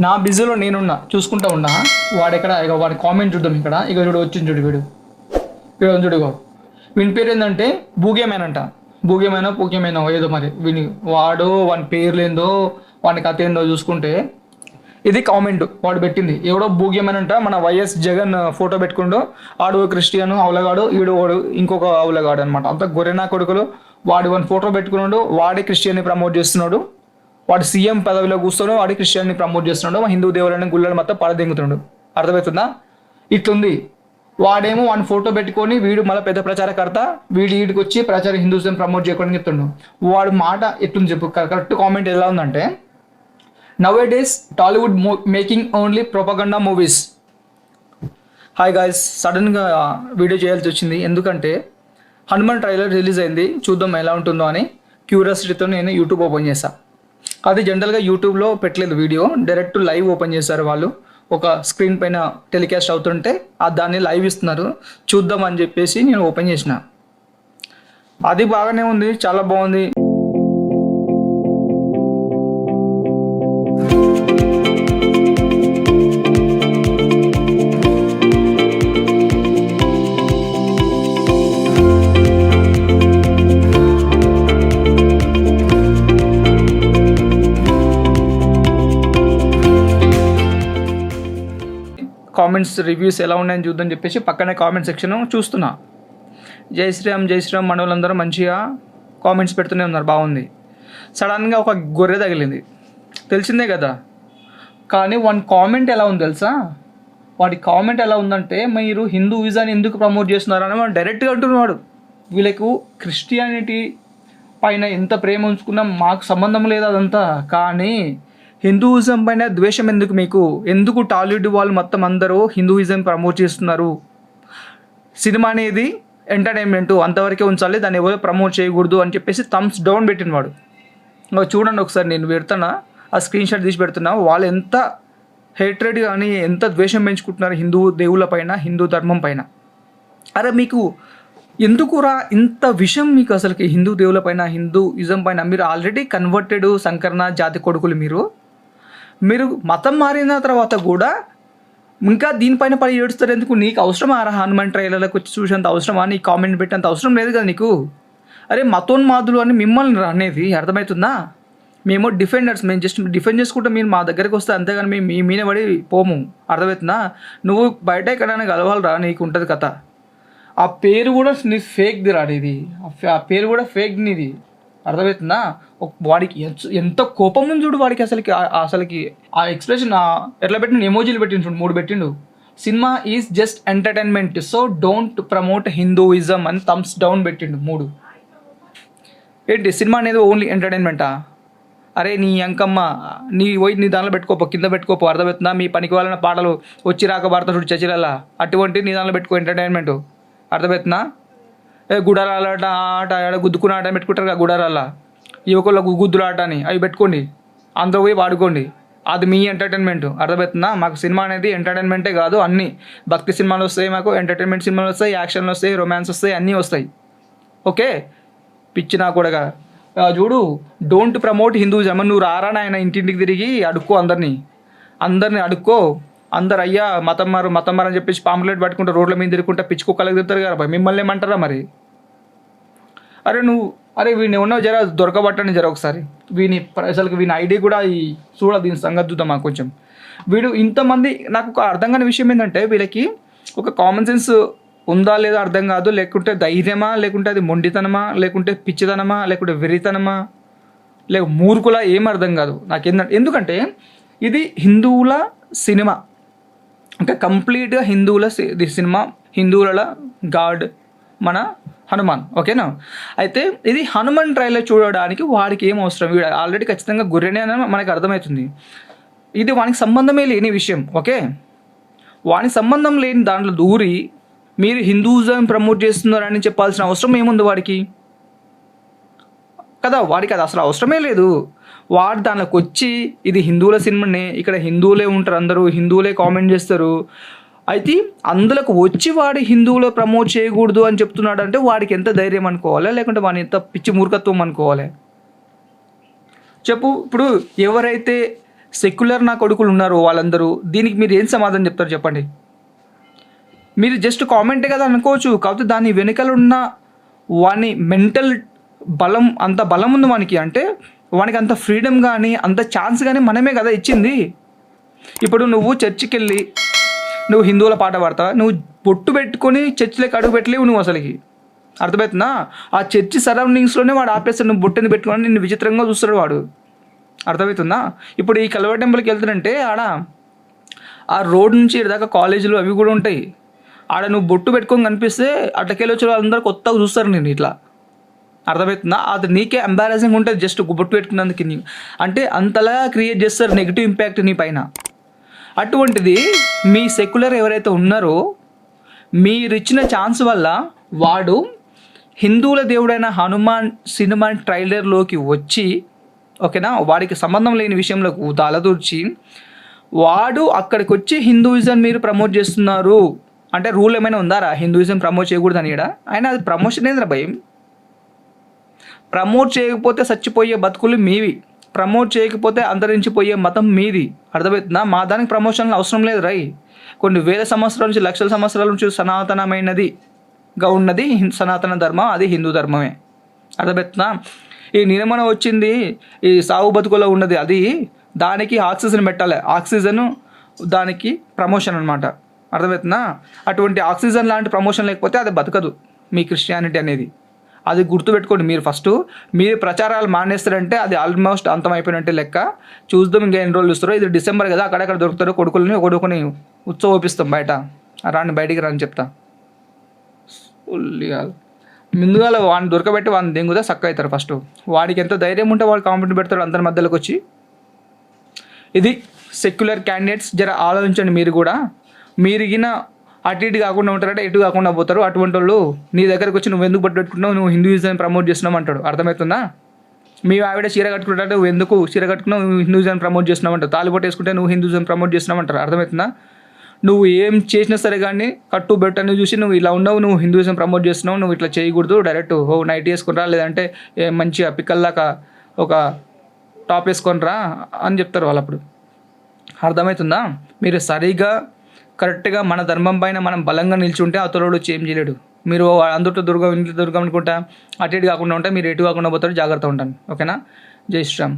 నా బిజీలో నేనున్నా చూసుకుంటా ఉన్నా. వాడెక్కడ ఇక వాడి కామెంట్ చూద్దాం. ఇక్కడ ఇక చూడు వచ్చింది చూడు వీడు చూడు వీని పేరు ఏంటంటే బూగేమైన్ అంట. పూగేమైనా ఏదో మరి వాని పేర్లు ఏందో వాని కథ ఏందో చూసుకుంటే ఇది కామెంట్ వాడు పెట్టింది. ఎవడో బూగేమైన్ అంట మన వైఎస్ జగన్ ఫోటో పెట్టుకుంటూ ఆడు క్రిస్టియన్ అవులగాడు ఈడు వాడు ఇంకొక అవులగాడు అనమాట. అంత గొర్రెనా కొడుకులు. వాడు వాని ఫోటో పెట్టుకున్నాడు, వాడే క్రిస్టియన్ని ప్రమోట్ చేస్తున్నాడు. వాడు సీఎం పదవిలో కూర్చొని వాడు క్రిస్టియన్ని ప్రమోట్ చేస్తున్నాడు. హిందూ దేవుళ్ళని గుళ్ళని మొత్తం పడదెంగుతున్నాడు. అర్థమవుతుందా? ఇట్లుంది. వాడేమో వాడిని ఫోటో పెట్టుకొని వీడు మళ్ళీ పెద్ద ప్రచారకర్త, వీడికి వచ్చి హిందూజం ప్రమోట్ చేయకుండా చెప్తున్నాడు. వాడు మాట ఎట్లుంది చెప్పు. కరెక్ట్ కామెంట్ ఎలా ఉందంటే, nowadays Tollywood making only propaganda movies. Hi guys, సడన్గా వీడియో చేయాల్సి వచ్చింది. ఎందుకంటే హనుమాన్ ట్రైలర్ రిలీజ్ అయింది, చూద్దాం ఎలా ఉంటుందో అని క్యూరియాసిటీతో నేను యూట్యూబ్ ఓపెన్ చేశాను. అది జనరల్గా యూట్యూబ్లో పెట్టలేదు వీడియో, డైరెక్ట్ లైవ్ ఓపెన్ చేశారు వాళ్ళు. ఒక స్క్రీన్ పైన టెలికాస్ట్ అవుతుంటే దాన్ని లైవ్ ఇస్తున్నారు, చూద్దాం అని చెప్పేసి నేను ఓపెన్ చేసిన. అది బాగానే ఉంది, చాలా బాగుంది. కామెంట్స్ రివ్యూస్ ఎలా ఉన్నాయని చూద్దని చెప్పేసి పక్కనే కామెంట్ సెక్షన్ చూస్తున్నా. జై శ్రీరామ్ మన వాళ్ళందరూ మంచిగా కామెంట్స్ పెడుతూనే ఉన్నారు, బాగుంది. సడన్గా ఒక గొర్రె తగిలింది, తెలిసిందే కదా. కానీ వాడి కామెంట్ ఎలా ఉంది తెలుసా? వాడి కామెంట్ ఎలా ఉందంటే, మీరు హిందూయిజాన్ని ఎందుకు ప్రమోట్ చేస్తున్నారని వాడు డైరెక్ట్గా అంటున్నాడు. వీళ్ళకు క్రిస్టియానిటీ పైన ఎంత ప్రేమ ఉంచుకున్నా మాకు సంబంధం లేదు అదంతా, కానీ హిందూయిజం పైన ద్వేషం ఎందుకు మీకు? ఎందుకు టాలీవుడ్ వాళ్ళు మొత్తం అందరూ హిందూయిజం ప్రమోట్ చేస్తున్నారు? సినిమా అనేది ఎంటర్టైన్మెంట్ అంతవరకే ఉంచాలి, దాన్ని ఎవరో ప్రమోట్ చేయకూడదు అని చెప్పేసి థమ్స్ డౌన్ పెట్టిన వాడు. చూడండి ఒకసారి, నేను పెడుతున్నా, ఆ స్క్రీన్ షాట్ తీసి పెడుతున్నా. వాళ్ళు ఎంత హేట్రెడ్ కానీ ఎంత ద్వేషం పెంచుకుంటున్నారు హిందూ దేవుళ్ళ పైన, హిందూ ధర్మం పైన. అరే మీకు ఎందుకురా ఇంత విషయం మీకు అసలుకి హిందూ దేవుళ్ళ పైన, హిందూయిజం పైన? మీరు ఆల్రెడీ కన్వర్టెడ్ సంకరణ జాతి కొడుకులు. మీరు మతం మారిన తర్వాత కూడా ఇంకా దీనిపైన పడి ఏడుస్తారు ఎందుకు? నీకు అవసరమా హనుమాన్ ట్రైలర్లకు వచ్చి చూసేంత అవసరమా? నీ కామెంట్ పెట్టేంత అవసరం లేదు కదా నీకు. అరే మతోన్మాదులు అని మిమ్మల్ని అనేది అర్థమవుతుందా? మేము డిఫెండర్స్, మేము జస్ట్ డిఫెండ్ చేసుకుంటే మీరు మా దగ్గరికి వస్తే, అంతేగాని మేము మీ మీద పడి పోము. అర్థమవుతుందా? నువ్వు బయట ఎక్కడైనా కలవాలరా, నీకు ఉంటుంది కథ. ఆ పేరు కూడా నీ ఫేక్ది రాడేది, ఆ పేరు కూడా ఫేక్ నీది. అర్థమవుతుందా? వాడికి ఎంత కోపం ఉంది చూడు వాడికి. అసలుకి ఆ ఎక్స్ప్రెషన్ ఎట్లా పెట్టిండు, ఎమోజీలు పెట్టిండు చూడు, 3 పెట్టిండు. Cinema is just entertainment, so don't promote Hinduism అని థమ్స్ డౌన్ పెట్టిండు 3. ఏంటి సినిమా అనేది ఓన్లీ ఎంటర్టైన్మెంటా? అరే నీ అంకమ్మ, నీ దానిలో పెట్టుకోపో, కింద పెట్టుకోపో. అర్థమవుతుందా? మీ పనికి వాళ్ళ పాటలు వచ్చి రాక భారత చూడు చర్చలల్లా, అటువంటి నీ దానిలో పెట్టుకో ఎంటర్టైన్మెంట్. అర్థమవుతుందా? గుడారాల ఆట గుద్దుకున్న ఆట పెట్టుకుంటారు కదా గుడారాల, యువకులకు గుద్దుల ఆట అని, అవి పెట్టుకోండి, అందరూ పోయి వాడుకోండి. అది మీ ఎంటర్టైన్మెంట్. అర్థమవుతుందా? మాకు సినిమా అనేది ఎంటర్టైన్మెంటే కాదు, అన్నీ భక్తి సినిమాలు వస్తాయి, మాకు ఎంటర్టైన్మెంట్ సినిమాలు వస్తాయి, యాక్షన్లు వస్తాయి, రొమాన్స్ వస్తాయి, అన్నీ వస్తాయి. ఓకే, పిచ్చి నా కూడా చూడు. Don't promote Hinduism. నువ్వు రారా ఆయన ఇంటింటికి తిరిగి అడుక్కో, అందరిని అడుక్కో. అందరు అయ్యా మతం మారు అని చెప్పేసి పాంప్లెట్ పట్టుకుంటే రోడ్ల మీద తిరుగుకుంటా పిచ్చి కుక్కలకు తిరుగుతారు కదా, మిమ్మల్ని ఏమంటారా మరి? వీడిని ఉన్నావు జర దొరకబట్టండి జర ఒకసారి. వీని ఐడి కూడా దీని సంగతి చూద్దాం మాకు కొంచెం. వీడు ఇంతమంది, నాకు ఒక అర్థం కాని విషయం ఏంటంటే, వీళ్ళకి ఒక కామన్ సెన్స్ ఉందా లేదా అర్థం కాదు. లేకుంటే ధైర్యమా, లేకుంటే అది మొండితనమా, లేకుంటే పిచ్చితనమా, లేకుంటే వెర్రితనమా, లేక మూర్ఖులా, ఏం అర్థం కాదు నాకు. ఎందుకంటే ఇది హిందువుల సినిమా, అంటే కంప్లీట్గా హిందువుల సినిమా, హిందువుల గాడ్ మన హనుమాన్. ఓకేనా? అయితే ఇది హనుమాన్ ట్రైలర్ చూడడానికి వాడికి ఏం అవసరం? వీడు ఆల్రెడీ ఖచ్చితంగా గుర్రెనే అని మనకు అర్థమవుతుంది. ఇది వానికి సంబంధమే లేని విషయం. ఓకే, వానికి సంబంధం లేని దాంట్లో దూరి మీరు హిందూయిజం ప్రమోట్ చేస్తున్నారని చెప్పాల్సిన అవసరం ఏముంది వాడికి కదా? వాడికి అది అసలు అవసరమే లేదు. వాడు దానిలోకి వచ్చి ఇది హిందువుల సినిమానే, ఇక్కడ హిందువులే ఉంటారు, అందరూ హిందువులే కామెంట్ చేస్తారు, అయితే అందులోకి వచ్చి వాడు హిందువులో ప్రమోట్ చేయకూడదు అని చెప్తున్నాడు అంటే వాడికి ఎంత ధైర్యం అనుకోవాలి, లేకుంటే వాడిని ఎంత పిచ్చి మూర్ఖత్వం అనుకోవాలి చెప్పు. ఇప్పుడు ఎవరైతే సెక్యులర్ నా కొడుకులు ఉన్నారు వాళ్ళందరూ, దీనికి మీరు ఏం సమాధానం చెప్తారు చెప్పండి? మీరు జస్ట్ కామెంటే కదా అనుకోవచ్చు, కాకపోతే దాని వెనుకలు ఉన్న వాని మెంటల్ బలం, అంత బలం ఉంది వానికి, అంటే వానికి అంత ఫ్రీడమ్ కానీ అంత ఛాన్స్ కానీ మనమే కదా ఇచ్చింది. ఇప్పుడు నువ్వు చర్చికి వెళ్ళి నువ్వు హిందువుల పాట పాడతావా? నువ్వు బొట్టు పెట్టుకొని చర్చిలోకి అడుగు పెట్టలేవు నువ్వు అసలుకి, అర్థమవుతుందా? ఆ చర్చి సరౌండింగ్స్లోనే వాడు ఆపేస్తాడు, నువ్వు బొట్టుని పెట్టుకొని నిన్ను విచిత్రంగా చూస్తాడు వాడు, అర్థమవుతుందా? ఇప్పుడు ఈ కల్వ టెంపుల్కి వెళ్తాడంటే ఆడ ఆ రోడ్ నుంచి దాకా కాలేజీలు అవి కూడా ఉంటాయి, ఆడ నువ్వు బొట్టు పెట్టుకొని కనిపిస్తే అట్లకెళ్ళి వచ్చే వాళ్ళందరూ కొత్తగా చూస్తారు నేను ఇట్లా, అర్థమవుతుందా? అది నీకే ఎంబారసింగ్ ఉంటుంది జస్ట్ బొట్టు పెట్టుకున్నందుకు, అంటే అంతలా క్రియేట్ చేస్తారు నెగిటివ్ ఇంపాక్ట్ నీ పైన. అటువంటిది మీ సెక్యులర్ ఎవరైతే ఉన్నారో మీరు ఇచ్చిన ఛాన్స్ వల్ల వాడు హిందువుల దేవుడైన హనుమాన్ సినిమా ట్రైలర్లోకి వచ్చి, ఓకేనా, వాడికి సంబంధం లేని విషయంలోకి తలదూర్చి వాడు అక్కడికి వచ్చి హిందూయిజం మీరు ప్రమోట్ చేస్తున్నారు అంటే రూల్ ఏమైనా ఉందారా హిందూయిజం ప్రమోట్ చేయకూడదు అని? ఆయన అది ప్రమోషన్ ఏంద్రా భయం? ప్రమోట్ చేయకపోతే చచ్చిపోయే బతుకులు మీవి, ప్రమోట్ చేయకపోతే అంతరించిపోయే మతం మీది, అర్థమవుతుందా? మా దానికి ప్రమోషన్లు అవసరం లేదు రై. కొన్ని వేల సంవత్సరాల నుంచి లక్షల సంవత్సరాల నుంచి సనాతనమైనదిగా ఉన్నది సనాతన ధర్మం, అది హిందూ ధర్మమే, అర్థమవుతుందా? ఈ నిర్మాణం వచ్చింది ఈ సాగు బతుకులో ఉన్నది, అది దానికి ఆక్సిజన్ పెట్టాలి, ఆక్సిజన్ దానికి ప్రమోషన్ అనమాట, అర్థమవుతుందా? అటువంటి ఆక్సిజన్ లాంటి ప్రమోషన్ లేకపోతే అది బతకదు మీ క్రిస్టియానిటీ అనేది, అది గుర్తుపెట్టుకోండి. మీరు ఫస్ట్ మీరు ప్రచారాలు మానేస్తారంటే అది ఆల్మోస్ట్ అంతమైపోయినట్టే లెక్క. చూద్దాం ఇంకా ఎన్ని రోజులు ఇస్తారో. ఇది డిసెంబర్ కదా, అక్కడెక్కడ దొరుకుతారో కొడుకులని కొడుకుని ఉత్సవపిస్తాం బయట, రాని బయటికి రాని చెప్తా. ముందుగా వాడిని దొరకబెట్టి వాడిని దెంగుదా సక్క అవుతారు ఫస్ట్. వాడికి ఎంత ధైర్యం ఉంటే వాడు కాంపిటేట్ పెడతారు అందరి మధ్యలోకి వచ్చి. ఇది సెక్యులర్ క్యాండిడేట్స్, జర ఆలోచించండి మీరు కూడా. మీరిగిన అటు ఇటు కాకుండా ఉంటారంటే ఎటు కాకుండా పోతారు. అటువంటి వాళ్ళు నీ దగ్గరకు వచ్చి నువ్వు ఎందుకు బట్టు పెట్టుకుంటున్నావు, నువ్వు హిందూయిజం ప్రమోట్ చేస్తున్నావు అంటాడు, అర్థమవుతుందా? మీ ఆవిడ చీర కట్టుకుంటే నువ్వు ఎందుకు చీర కట్టుకున్నావు, నువ్వు హిందూయిజం ప్రమోట్ చేస్తున్నావు అంటారు. తాలిబొట్టు వేసుకుంటే నువ్వు హిందూయిజం ప్రమోట్ చేస్తున్నావు అంటారు, అర్థమవుతుందా? నువ్వు ఏం చేసినా సరే కానీ కట్టు బెట్టు అని చూసి నువ్వు ఇలా ఉన్నావు, నువ్వు హిందూయిజం ప్రమోట్ చేస్తున్నావు, నువ్వు ఇట్లా చేయకూడదు, డైరెక్ట్ నైట్ వేసుకుని రా, లేదంటే మంచిగా పిక్కల్లాగా ఒక టాప్ వేసుకొని రా అని చెప్తారు వాళ్ళు. అప్పుడు అర్థమవుతుందా? మీరు సరిగా కరెక్ట్గా మన ధర్మం పైన మనం బలంగా నిల్చుంటే అతడు వచ్చి ఏం చేయలేడు. మీరు అందరితో దుర్గం ఇంట్లో దుర్గం అనుకుంటా అటు ఇటు కాకుండా ఉంటే మీరు ఎటు కాకుండా పోతారు, జాగ్రత్త ఉంటాను, ఓకేనా? జై శ్రీరామ్.